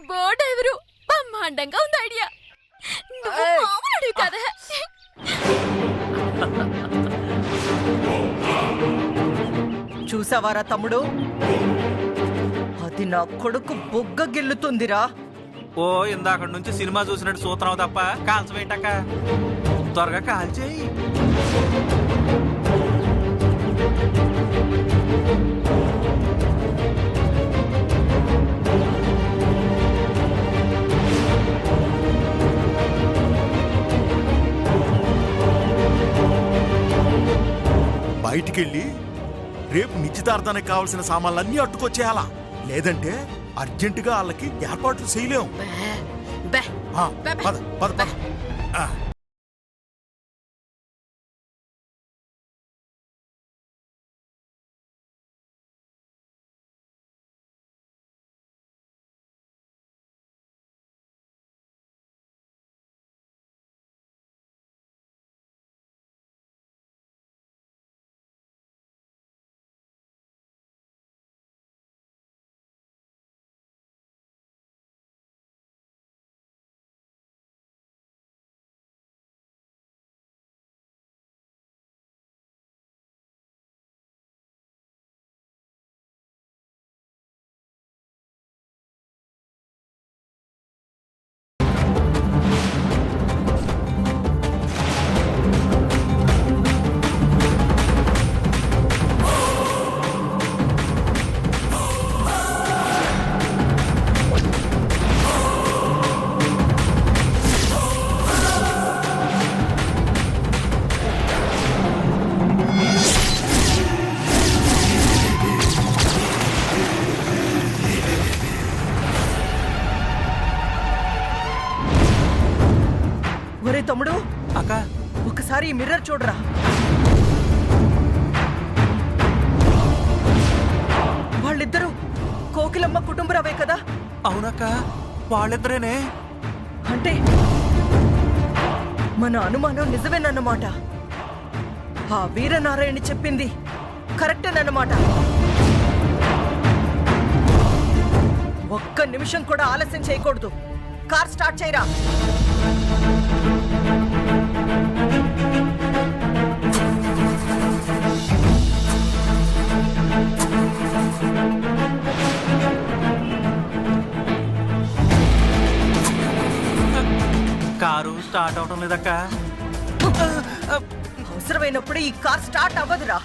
అబ్బో డ్రైవరు బ్రహ్మాండంగా ఉంది ఐడియా. నువ్వు మామూలుడివి కదా. చూసావారా తమ్ముడు, అది నా కొడుకు బొగ్గ గిల్లుతుందిరా. ఓ ఇందాక నుంచి సినిమా చూసినట్టు సూత్రం తప్ప కాల్చవేంటక్క, త్వరగా కాల్చేయి. బయటికెళ్ళి రేపు నిశ్చితార్థానికి కావాల్సిన సామాన్లన్నీ అట్టుకొచ్చేయాలా, లేదంటే అర్జెంటుగా వాళ్ళకి ఏర్పాట్లు చేయలేం. పద పద పద. ఒరే తమ్ముడు, అక్క ఒకసారి ఈ మిర్రర్ చూడరా. వాళ్ళిద్దరూ కోకిలమ్మ కుటుంబరావే కదా? అవునక్క, వాళ్ళిద్దరేనే. అంటే మన అనుమానం నిజమేనన్నమాట. ఆ వీరనారాయణ చెప్పింది కరెక్టేనన్నమాట. ఒక్క నిమిషం కూడా ఆలస్యం చేయకూడదు. కార్ స్టార్ట్ చేయరా. కారు స్టార్ట్ అవటం లేదక్క. అవసరమైనప్పుడు ఈ కార్ స్టార్ట్ అవ్వదురా.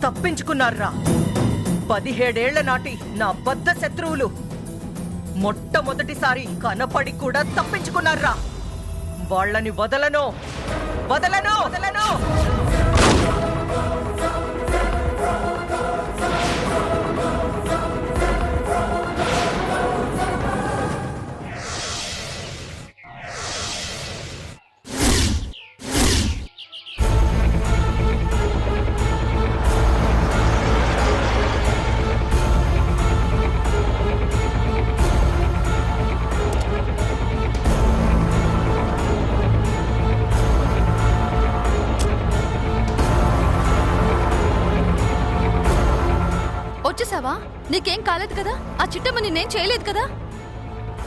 తప్పించుకున్నారా 17 ఏళ్ల నాటి నా బద్ధ శత్రువులు. మొట్టమొదటిసారి కనపడి కూడా తప్పించుకున్నారా. వాళ్ళని వదలను వదలను వదలను. వచ్చేసావా? నీకేం కాలేదు కదా? ఆ చిట్టమ్మ నిన్నేం చేయలేదు కదా?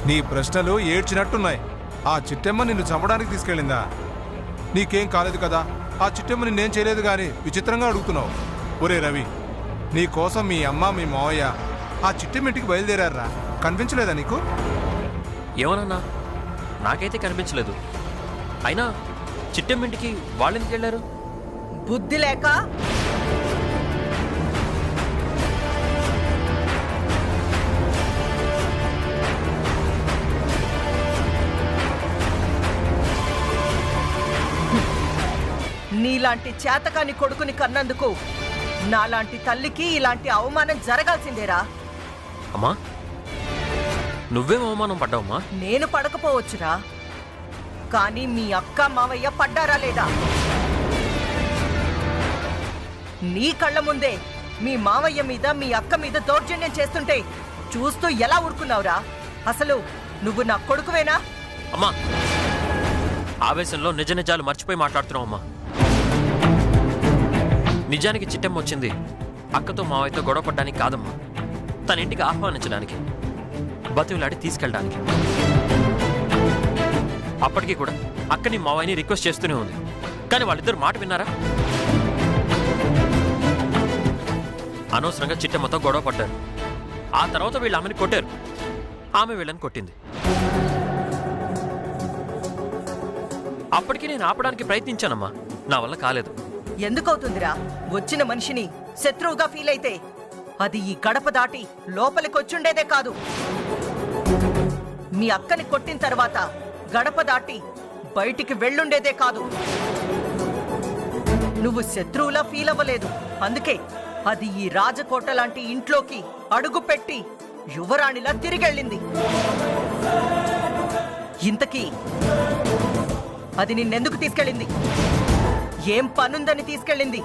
నీ ప్రశ్నలు ఏడ్చినట్టున్నాయి. ఆ చిట్టమ్మ నిన్ను చంపడానికి తీసుకెళ్ళిందా? నీకేం కాలేదు కదా? ఆ చిట్టమ్మ నిన్నేం చేయలేదు గాని విచిత్రంగా అడుగుతున్నావు. ఒరే రవి, నీ కోసం మీ అమ్మ మీ మావయ్య ఆ చిట్టమ్మ ఇంటికి బయలుదేరారా? కనిపించలేదా నీకు? ఏమన్నా నాకైతే కనిపించలేదు. అయినా చిట్టమ్మ ఇంటికి వాళ్ళెందుకు వెళ్ళారు? బుద్ధి లేక. నీలాంటి చేతకాని కొడుకుని కన్నందుకు నాలాంటి తల్లికి ఇలాంటి అవమానం జరగాల్సిందేరా. అమ్మా, నువ్వేం అవమానం పడ్డావమ్మా? నేను పడకపోవచ్చురా, కానీ మీ అక్క మావయ్య పడ్డారా లేదా? నీ కళ్ళ ముందే మీ మావయ్య మీద మీ అక్క మీద దౌర్జన్యం చేస్తుంటే చూస్తూ ఎలా ఊరుకున్నావురా? అసలు నువ్వు నా కొడుకువేనా? అమ్మా, ఆవేశంలో నిజ నిజాలు మర్చిపోయి మాట్లాడుతున్నావు అమ్మా. నిజానికి చిట్టెమ్మ వచ్చింది అక్కతో మావయ్యతో గొడవ పడ్డానికి కాదమ్మా, తన ఇంటికి ఆహ్వానించడానికి, బతుకులాడి తీసుకెళ్ళడానికి. అప్పటికీ కూడా అక్కని మావయ్యని రిక్వెస్ట్ చేస్తూనే ఉంది, కానీ వాళ్ళిద్దరు మాట విన్నారా? అనవసరంగా చిట్టెమ్మతో గొడవ పడ్డారు. ఆ తర్వాత వీళ్ళు ఆమెని కొట్టారు, ఆమె వీళ్ళని కొట్టింది. అప్పటికి నేను ఆపడానికి ప్రయత్నించానమ్మా, నా వల్ల కాలేదు. ఎందుకవుతుందిరా? వచ్చిన మనిషిని శత్రువుగా ఫీల్ అయితే అది ఈ గడప దాటి లోపలికొచ్చుండేదే కాదు. మీ అక్కని కొట్టిన తర్వాత గడప దాటి బయటికి వెళ్ళుండేదే కాదు. నువ్వు శత్రువులా ఫీల్ అవ్వలేదు, అందుకే అది ఈ రాజకోట లాంటి ఇంట్లోకి అడుగు పెట్టి యువరాణిలా తిరిగెళ్ళింది. ఇంతకీ అది నిన్నెందుకు తీసుకెళ్ళింది? ఏం పనుందని తీసుకెళ్ళింది?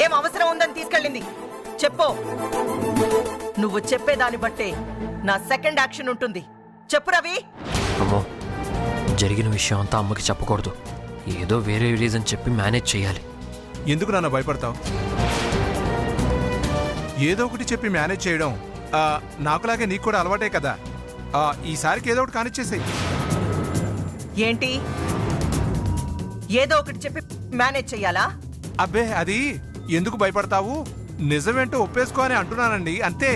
ఏం అవసరం ఉందని తీసుకెళ్ళింది? చెప్పు. నువ్వు చెప్పేదాన్ని బట్టే నా సెకండ్ యాక్షన్ ఉంటుంది. చెప్పు రవి. అమ్మో, జరిగిన విషయం అంతా అమ్మకి చెప్పకూడదు. ఏదో వేరే రీజన్ చెప్పి మేనేజ్ చేయాలి. ఎందుకు నాన్న భయపడతావు? ఏదో ఒకటి చెప్పి మేనేజ్ చేయడం నాకులాగే నీకు కూడా అలవాటే కదా. ఈసారికి ఏదో ఒకటి కానిచ్చేసాయి. ఏంటి? ఏదో ఒకటి చెప్పి మేనేజ్ చెయ్యాలా? అబ్బే, అది ఎందుకు భయపడతావు? నిజమేంటో ఒప్పేసుకో అని అంటున్నానండి, అంతే.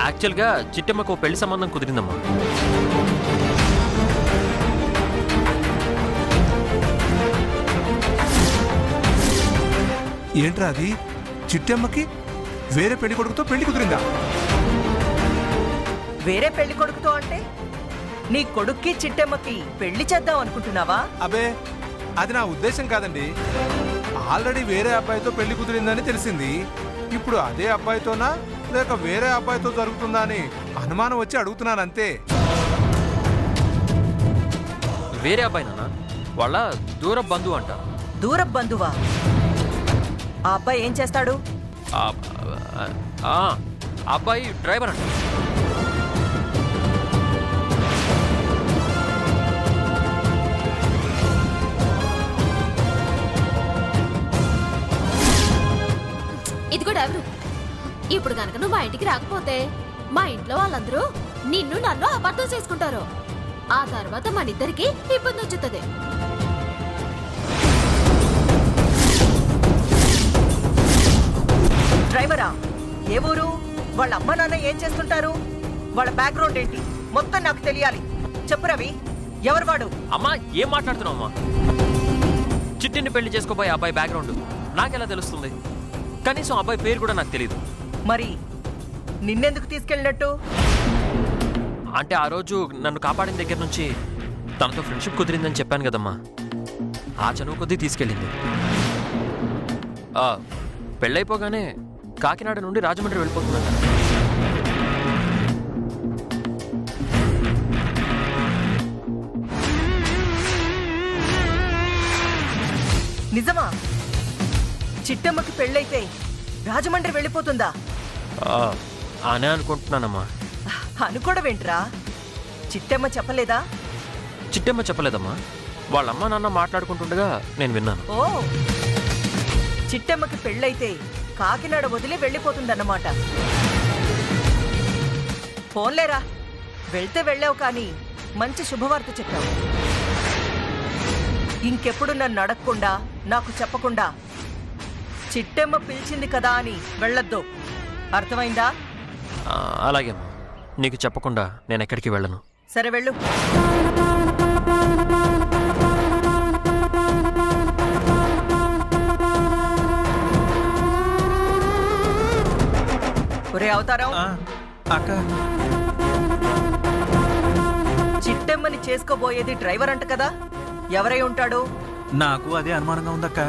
యాక్చువల్గా చిట్టమ్మకు పెళ్లి సంబంధం కుదిరిందమ్మా. ఏంట్రా అది? చిట్టమ్మకి వేరే పెళ్లి కొడుకుతో పెళ్లి కుదిరిందా? వేరే పెళ్లి కొడుకుతో అంటే నీ కొడుక్కి చిట్టెమ్మకి పెళ్లి చేద్దాం అనుకుంటున్నావా? అబే, అది నా ఉద్దేశం కాదండి. ఆల్రెడీ వేరే అబ్బాయితో పెళ్లి కుదిరిందని తెలిసింది. ఇప్పుడు అదే అబ్బాయితోనా లేక వేరే అబ్బాయితో జరుగుతుందా అని అనుమానం వచ్చి అడుగుతున్నాను, అంతే. వేరే అబ్బాయి నాన్న, వాళ్ళ దూర బంధువు అంట. దూర బంధువా? ఆ అబ్బాయి ఏం చేస్తాడు? అబ్బాయి డ్రైవర్ అంట. ఇది కూడా ఎవరు? ఇప్పుడు కనుక నువ్వు మా ఇంటికి రాకపోతే మా ఇంట్లో వాళ్ళందరూ నిన్ను నన్ను అపార్థం చేసుకుంటారు. ఆ తర్వాత మన ఇద్దరికి ఇబ్బంది వచ్చుతుంది. డ్రైవరా? ఏ ఊరు? వాళ్ళ అమ్మ నాన్న ఏం చేస్తుంటారు? వాళ్ళ బ్యాక్గ్రౌండ్ ఏంటి? మొత్తం నాకు తెలియాలి. చెప్పు రవి, ఎవరు వాడు? అమ్మా, ఏం మాట్లాడుతున్నావు అమ్మా? చిట్టిని పెళ్లి చేసుకోబోయే అబ్బాయి బ్యాక్గ్రౌండ్ నాకెలా తెలుస్తుంది? కనీసం అబ్బాయి పేరు కూడా నాకు తెలియదు. మరి నిన్నెందుకు తీసుకెళ్ళినట్టు? అంటే ఆ రోజు నన్ను కాపాడిన దగ్గర నుంచి తనతో ఫ్రెండ్షిప్ కుదిరిందని చెప్పాను కదమ్మా, ఆ చనువు కొద్దీ తీసుకెళ్ళింది. పెళ్ళైపోగానే కాకినాడ నుండి రాజమండ్రి వెళ్ళిపోతుందంట. నిజమా? చిట్టమ్మకి పెళ్ళైతే రాజమండ్రి వెళ్ళిపోతుందా? అనే అనుకుంటున్నానమ్మా. అనుకోవడమేంట్రా? చిట్టమ్మ చెప్పలేదా? చిట్టమ్మ చెప్పలేదమ్మా, వాళ్ళమ్మ నాన్న మాట్లాడుకుంటుండగా నేను విన్నాను. ఓ, చిట్టమ్మకి పెళ్ళైతే కాకినాడ వదిలి వెళ్ళిపోతుందన్నమాట. ఫోన్లేరా, వెళ్తే వెళ్ళావు కానీ మంచి శుభవార్త చెప్పావు. ఇంకెప్పుడు నన్ను అడగకుండా నాకు చెప్పకుండా చిట్టమ్మ పిలిచింది కదా అని వెళ్ళొద్దు, అర్థమైందా? అలాగే అమ్మా, నీకు చెప్పకుండా నేను ఎక్కడికి వెళ్ళను. సరే వెళ్ళు. ఒరే అవతారం, అక్క, చిట్టమ్మని చేసుకోబోయేది డ్రైవర్ అంట కదా, ఎవరై ఉంటాడు? నాకు అదే అనుమానంగా ఉందక్క.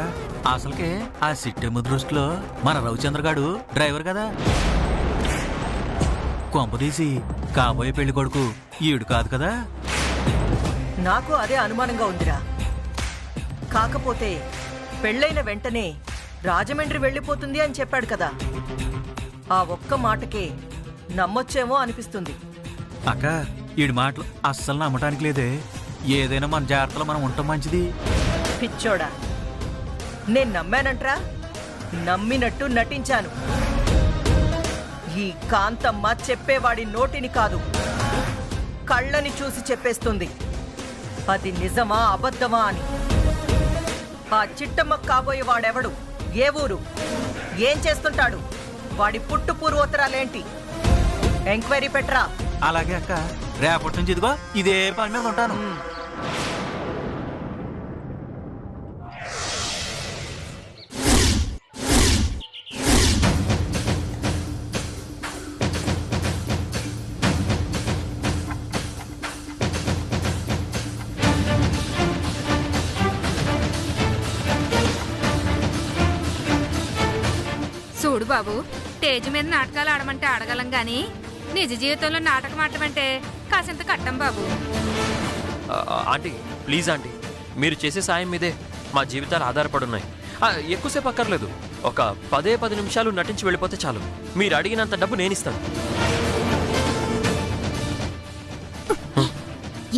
అసలుకే ఆ సిట్టెమ్మ దృష్టిలో మన రవిచంద్రగాడు డ్రైవర్ కదా. కొంపదీసి కాబోయే పెళ్లి కొడుకు ఈడు కాదు కదా. నాకు అదే అనుమానంగా ఉందిరా. కాకపోతే పెళ్ళైన వెంటనే రాజమండ్రి వెళ్ళిపోతుంది అని చెప్పాడు కదా, ఆ ఒక్క మాటకే నమ్మొచ్చేమో అనిపిస్తుంది. అక్క ఈడి మాటలు అస్సలు నమ్మటానికి లేదే. ఏదైనా మన జాగ్రత్తలో మనం ఉండటం మంచిది. పిచ్చోడా, నేను నమ్మానంట్రా, నమ్మినట్టు నటించాను. ఈ కాంతమ్మ చెప్పేవాడి నోటిని కాదు, కళ్ళని చూసి చెప్పేస్తుంది అది నిజమా అబద్ధమా అని. ఆ చిట్టమ్మ కాబోయే వాడెవడు, ఏ ఊరు, ఏం చేస్తుంటాడు, వాడి పుట్టు పూర్వోత్తరాలేంటి, ఎంక్వైరీ పెట్టరా. అలాగే అక్క, రేపటి నుంచి ఇదిగో ఇదే పని మీద ఉంటాను. చూడు బాబు, స్టేజ్ మీద నాటకాలు ఆడమంటే ఆడగలం గాని నిజ జీవితంలో నాటకం ఆడమంటే కాసింత కట్టం బాబు. ఆంటీ ప్లీజ్ ఆంటీ, మీరు చేసే సాయం మీదే మా జీవితాలు ఆధారపడున్నాయి. ఎక్కువసేపు అక్కర్లేదు, ఒక 10 నిమిషాలు నటించి వెళ్ళిపోతే చాలు. మీరు అడిగినంత డబ్బు నేను ఇస్తాను.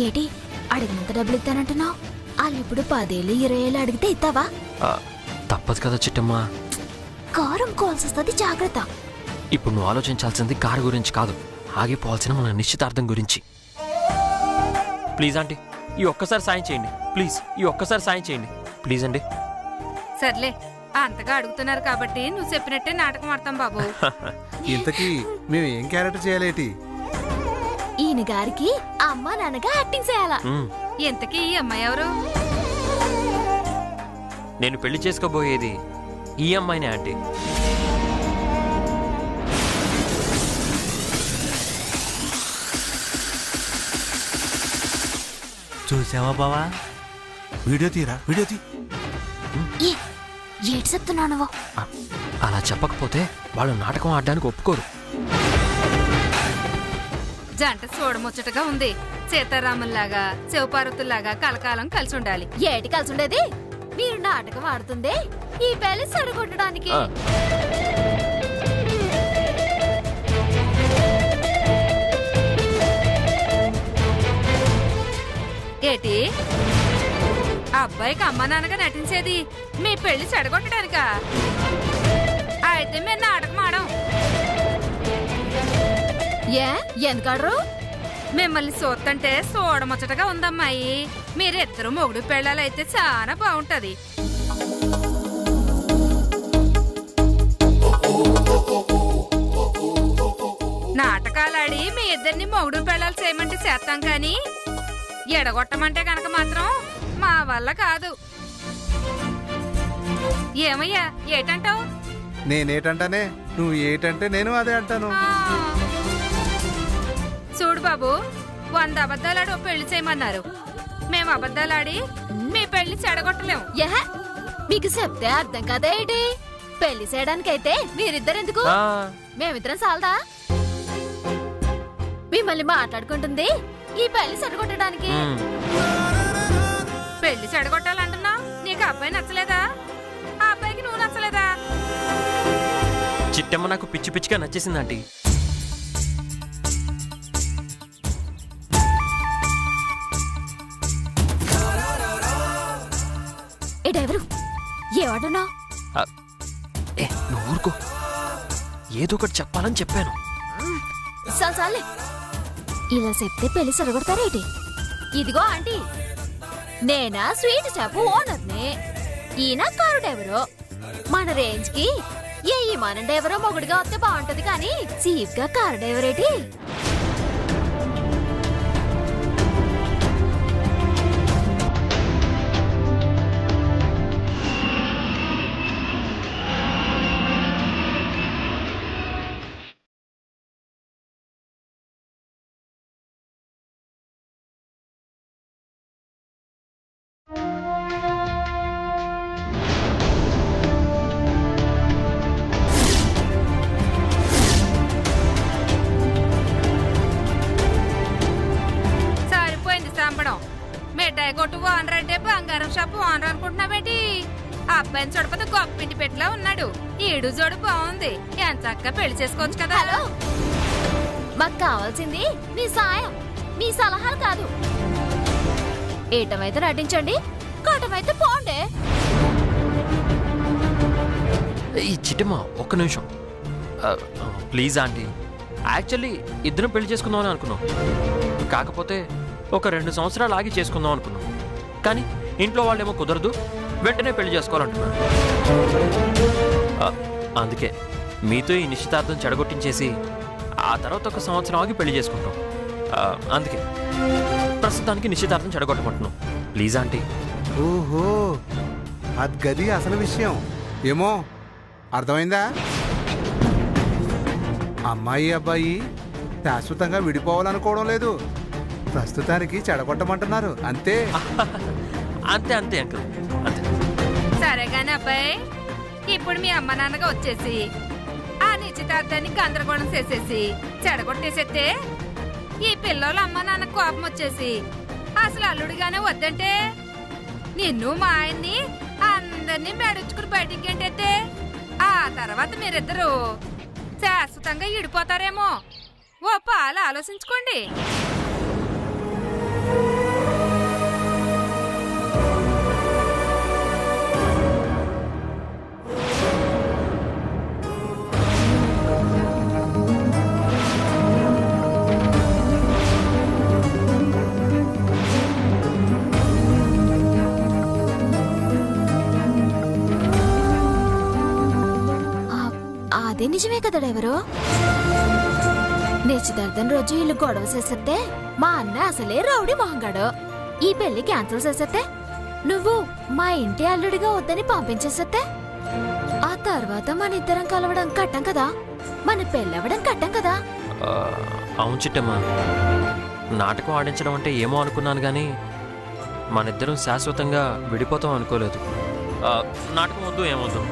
ఏటి అడిగినంత డబ్బులు ఇస్తానంటున్నావు? వాళ్ళు ఇప్పుడు 10 ఏళ్ళు 20 ఏళ్ళు అడిగితే ఇస్తావా? తప్పదు కదా చిట్టమ్మా, కారం కాల్స్ వస్తుంది, జాగ్రత్త. ఇప్పుడు నువ్వు ఆలోచించాల్సింది కారు గురించి కాదు, ఆగిపోవాల్సిన మన నిశ్చితార్థం గురించి. ప్లీజ్ ఆంటీ, ఈ ఒక్కసారి సాయం చేయండి ప్లీజ్, ఈ ఒక్కసారి సాయం చేయండి ప్లీజ్ అండి. సర్లే, అంతగా అడుగుతున్నారు కాబట్టి నువ్వు చెప్పినట్టే నాటకం ఆడతాం బాబు. ఇంతకీ మేము ఏం క్యారెక్టర్ చేయాలేటి? ఈయన గారికి అమ్మా నాన్నగా యాక్టింగ్ చేయాలా. ఇంతకీ ఈ అమ్మాయి ఎవరు? నేను పెళ్లి చేసుకోబోయేది ఈ అమ్మాయినే ఆంటీ. చూసావా బావా? వీడియో తీరా, వీడియో తీ. ఏటి చెప్తున్నావు నువ్వు? అలా చెప్పకపోతే వాళ్ళు నాటకం ఆడడానికి ఒప్పుకోరు. జంట చూడముచ్చటగా ఉంది, సీతారాముల్లాగా శివపార్వతుల్లాగా కలకాలం కలిసి ఉండాలి. ఏటి కలిసి ఉండేది? మీరు నాటకం ఆడుతుందే ఈ పెళ్లి సరిగొట్టడానికి. ఏటి అబ్బాయికి అమ్మ నాన్నగా నటించేది మీ పెళ్లి చెడగొట్టడానికా? అయితే మీరు నాటకం ఆడం. ఎందుకాడరు? మిమ్మల్ని చూస్తుంటే చూడముచ్చటగా ఉందమ్మాయి. మీరిద్దరు మొగుడు పెళ్ళాలైతే చాలా బాగుంటది. నాటకాలాడి మీ ఇద్దరిని మొగుడు పెళ్ళాలు చేయమంటే చేస్తాం కానీ ఎడగొట్టమంటే కనుక మాత్రం మా వల్ల కాదు. ఏమయ్యా, ఏటంటావు? నేనేటంటానే, నువ్వు ఏటంటే నేను అదే అంటాను. చూడు బాబు, 100 అబద్ధాలాడి ఓ పెళ్లి చేయమన్నారు. మేము అబద్ధాలాడి మీ పెళ్లి చెడగొట్టలేము. మీకు చెప్తే అర్థం కదా ఏంటి? పెళ్లి చేయడానికైతే మీరిద్దరెందుకు, మేమిద్దరం సాలదా? మిమ్మల్ని మాట్లాడుకుంటుంది ఈ పెళ్లి చెడగొట్టడానికి. పెళ్లి చెడగొట్టాలంటున్నా? నీకు అబ్బాయి నచ్చలేదా? ఆ అబ్బాయికి నువ్వు నచ్చలేదా? చిట్టమ్మ నాకు పిచ్చి పిచ్చిగా నచ్చేసింది ఆంటీ. ఏడెవరు? ఏమంటున్నా? నువ్వు ఊరుకో, ఏదో ఒకటి చెప్పాలని చెప్పాను. చాలే, ఇలా చెప్తే పెళ్లి సరగొడతారేటి? ఇదిగో ఆంటీ, నేనా స్వీట్ షాపు ఓనర్ని, ఈయన కారు డ్రైవరు. మన రేంజ్ కి ఏ మన డ్రైవరో మొగుడుగా వస్తే బాగుంటది కానీ చీప్ గా కారు డ్రైవర్ ఏంటి? అబ్బాయిని చూడపోతే గొప్ప ఇంటి పెట్టిలా ఉన్నాడు. ఈడు జోడు బాగుంది, ఎంత చక్కగా పెళ్లి చేసుకోవచ్చు కదా. హలో, మాకు కావాల్సింది మీ సాయం, మీ సలహాలు కాదు. ఏటమైతే నటించండి, కాటమైతే పోండే. ఈ చిట్టమ్మ ఒక్క నిమిషం ప్లీజ్ ఆంటీ. యాక్చువల్లీ ఇద్దరం పెళ్లి చేసుకుందామని అనుకున్నాం. కాకపోతే ఒక 2 సంవత్సరాలు ఆగి చేసుకుందాం అనుకున్నాం. కానీ ఇంట్లో వాళ్ళేమో కుదరదు, వెంటనే పెళ్లి చేసుకోవాలంటున్నారు. అందుకే మీతో ఈ నిశ్చితార్థం చెడగొట్టించేసి ఆ తర్వాత ఒక సంవత్సరం ఆగి పెళ్లి చేసుకుంటాం. అందుకే ప్రస్తుతానికి నిశ్చితార్థం చెడగొట్టమంటున్నాం. Please aunty. ఓహో, అది గది అసలు విషయం. ఏమో అర్థమైందా? అమ్మాయి అబ్బాయి శాశ్వతంగా విడిపోవాలనుకోవడం లేదు, ప్రస్తుతానికి చెడగొట్టమంటున్నారు అంతే. అంతే అంతే అంకుల్, అంతే. సరే గాని అబ్బాయి, ఇప్పుడు మీ అమ్మ నాన్నగా వచ్చేసి ఆ నిశ్చితార్థాన్ని గందరగోళం చేసేసి చెడగొట్టేసేస్తే ఈ పిల్లల అమ్మ నాన్న కోపం వచ్చేసి అసలు అల్లుడిగానే వద్దంటే నిన్ను మా ఆయన్ని అందరినీ మెడుచుకుని బయటికి గంటైతే ఆ తర్వాత మీరిద్దరూ శాశ్వతంగా ఇడిపోతారేమో. ఓ పాలు ఆలోచించుకోండి. అదే నిజమే కదా డ్రైవరు. నిశ్చితార్థం రోజు ఇల్లు గొడవ చేసేస్తే మా అన్న అసలే రౌడీ మొహంగాడు. ఈ పెళ్లి క్యాన్సిల్ చేసేస్తే నువ్వు మా ఇంటి అల్లుడిగా వద్దని పంపించేసేస్తే ఆ తర్వాత మన ఇద్దరం కలవడం కట్టం కదా, మన పెళ్ళవడం కట్టం కదా. అవును చిట్టమ్మ, నాటకం ఆడించడం అంటే ఏమో అనుకున్నాను కానీ మనిద్దరం శాశ్వతంగా విడిపోతాం అనుకోలేదు. నాటకం వద్దు, ఏమొద్దు,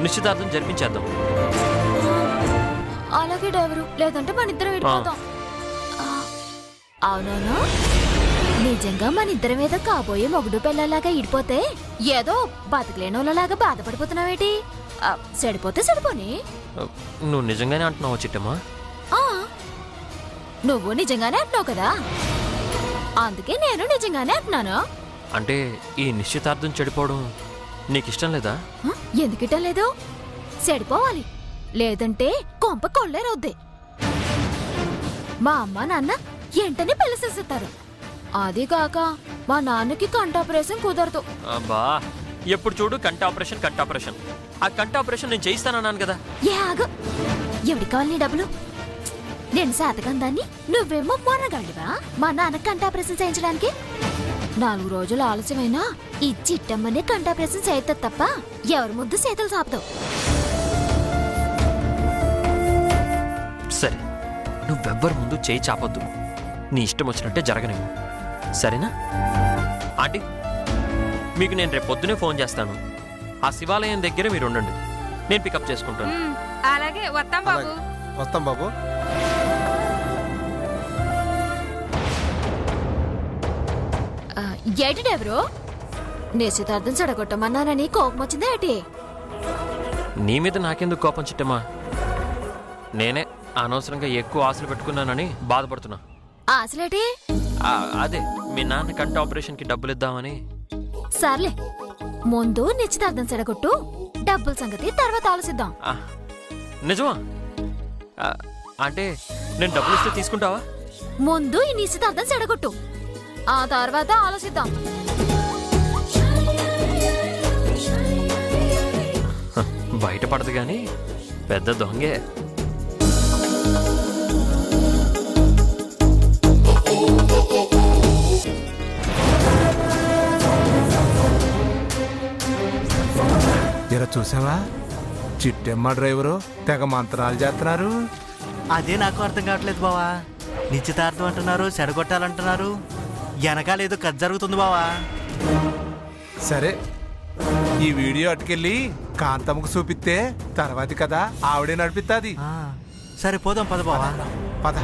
నిశ్చితార్థం జరిపించేద్దాం. అలాగే డ్రైవరు, లేదంటే మన ఇద్దరం విడిపోతాం. అవునవును, నిజంగా మన ఇద్దరం మీద కాబోయే మొగుడు పిల్లలాగా ఇడిపోతే ఏదో బతకలేనోళ్ళలాగా బాధపడిపోతున్నావేటి? చెడిపోతే చెడిపోని. నువ్వు నిజంగానే అంటున్నావు చిట్టమ్మా? నువ్వు నిజంగానే అంటున్నావు కదా, అందుకే నేను నిజంగానే అంటున్నాను. అంటే ఈ నిశ్చితార్థం చెడిపోవడం నీకిష్టం లేదా? ఎందుకిటం లేదు? చెడిపోవాలి, లేదంటే కొంప కొల్లేరొద్దే. మా అమ్మ నాన్న ఎంటనే పెళ్లి చేసేస్తారు. అది కాక మా నాన్నకి కంటి ఆపరేషన్ కుదరదు. అబ్బా, ఎప్పుడు చూడు కంటి ఆపరేషన్ కంటి ఆపరేషన్. ఆ కంటి ఆపరేషన్ నేను చేయిస్తానన్నాను కదా. ఆగు, ఎవరికి కావాలి నీ డబ్బులు? నేను శాతకందాన్ని, నువ్వేమో మొన్నగాడివా మా నాన్న కంటి ఆపరేషన్ చేయించడానికి? 4 రోజులు ఆలస్యమైనా ఈ చిట్టమ్మనే కంటి ఆపరేషన్ చేయిద్దా తప్ప ఎవరి ముద్దు చేతులు సాపుతావు. సరే, నువ్వెవ్వరి ముందు చేయి చాపొద్దు, నీ ఇష్టం వచ్చినట్టే జరగనేమో, సరేనా? ఆంటీ, మీకు నేను రేపు పొద్దునే ఫోన్ చేస్తాను. ఆ శివాలయం దగ్గర మీరు ఉండండి, నేను పికప్ చేసుకుంటాను. అలాగే, వస్తాం బాబు. వస్తాం బాబు. ఏటి డెవరు, నిశ్చితార్థం చెడగొట్టమన్నానని కోపం వచ్చిందా ఏటి? నీ మీద నాకెందుకు కోపం చిట్టమ్మా? నేనే అనవసరంగా ఎక్కువ ఆశలు పెట్టుకున్నానని బాధపడుతున్నా. ఆశలేటి? అదే మీ నాన్న కంటి ఆపరేషన్ కి డబ్బులు ఇద్దామని. సర్లే, ముందు నిశ్చితార్థం చెడగొట్టు, డబ్బుల సంగతి తర్వాత ఆలోచిద్దాం. నిజమా? అంటే నేను డబ్బులు ఇస్తే తీసుకుంటావా? ముందు ఈ నిశ్చితార్థం చెడగొట్టు, ఆ తర్వాత ఆలోచిద్దాం. బయటపడదు గాని పెద్ద దొంగే. ఇలా చూసావా, చిట్టెమ్మ డ్రైవరు తెగ మంత్రాలు చేస్తున్నారు. అదే నాకు అర్థం కావట్లేదు బావా. నిశ్చితార్థం అంటున్నారు, చెడగొట్టాలంటున్నారు, వెనకాలేదో కథ జరుగుతుంది బావా. సరే, ఈ వీడియో అటుకెళ్ళి కాంతమ్మకు చూపిస్తే తర్వాతి కదా ఆవిడే నడిపిస్తాది. సరే పోదాం పద బావా. పద.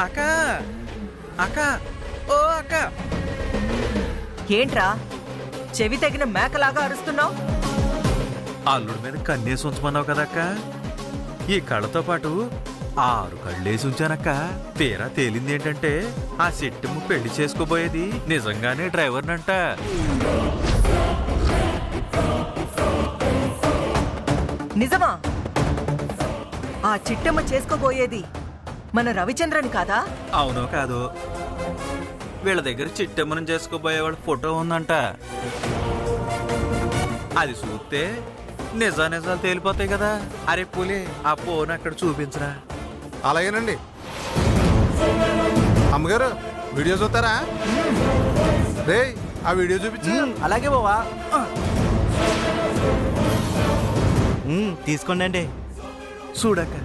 అక్క అక్క ఓ అక్క ఏంట్రా చెవి తెగిన మేకలాగా అరుస్తున్నావు? అల్లుడి మీద కన్నేసి ఉంచమన్నావు కదక్క, ఈ కళ్ళతో పాటు 6 కళ్ళేసి ఉంచానక్క. తీరా తేలింది ఏంటంటే ఆ సెట్టెమ్మ పెళ్లి చేసుకోబోయేది నిజంగానే డ్రైవర్నంట. నిజమా? ఆ చిట్టమ్మ చేసుకోబోయేది మన రవిచంద్రన్ కాదా? అవునో కాదు, వీళ్ళ దగ్గర చిట్టెమ్మను చేసుకోబోయేవాళ్ళ ఫోటో ఉందంట. అది చూస్తే నిజాలు తేలిపోతాయి కదా. అరే పూలే, ఆ ఫోన్ అక్కడ చూపించరా. అలాగేనండి. అమ్మగారు వీడియో చూస్తారా? రే ఆ వీడియో చూపించు. అలాగే బావా. తీసుకోండి. చూడక్క